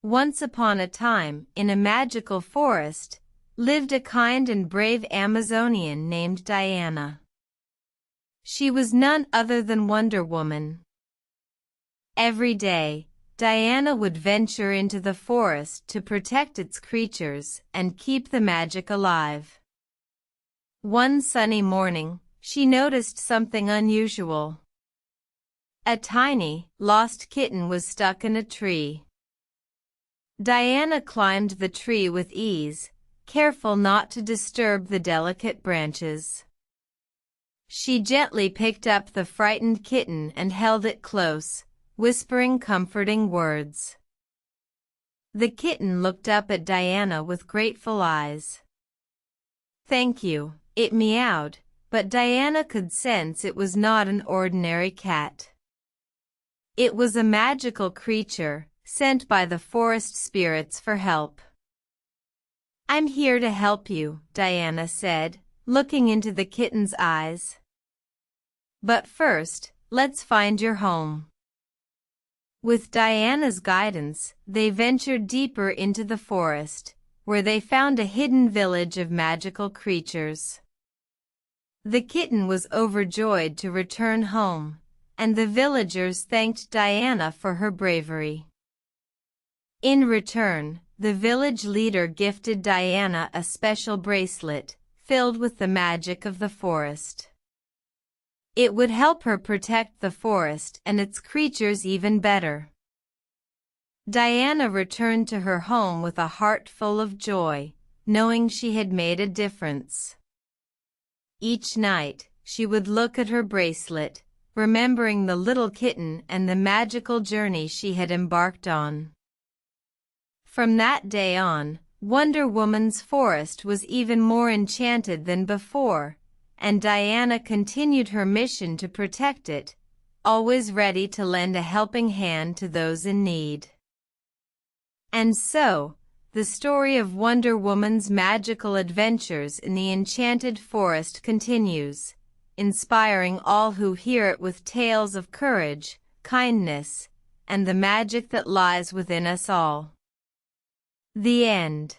Once upon a time, in a magical forest, lived a kind and brave Amazonian named Diana. She was none other than Wonder Woman. Every day, Diana would venture into the forest to protect its creatures and keep the magic alive. One sunny morning, she noticed something unusual. A tiny, lost kitten was stuck in a tree. Diana climbed the tree with ease, careful not to disturb the delicate branches. She gently picked up the frightened kitten and held it close, whispering comforting words. The kitten looked up at Diana with grateful eyes. "Thank you," it meowed, but Diana could sense it was not an ordinary cat. It was a magical creature, sent by the forest spirits for help. "I'm here to help you," Diana said, looking into the kitten's eyes. "But first, let's find your home." With Diana's guidance, they ventured deeper into the forest, where they found a hidden village of magical creatures. The kitten was overjoyed to return home, and the villagers thanked Diana for her bravery. In return, the village leader gifted Diana a special bracelet, filled with the magic of the forest. It would help her protect the forest and its creatures even better. Diana returned to her home with a heart full of joy, knowing she had made a difference. Each night, she would look at her bracelet, remembering the little kitten and the magical journey she had embarked on. From that day on, Wonder Woman's forest was even more enchanted than before, and Diana continued her mission to protect it, always ready to lend a helping hand to those in need. And so, the story of Wonder Woman's magical adventures in the Enchanted Forest continues, inspiring all who hear it with tales of courage, kindness, and the magic that lies within us all. The end.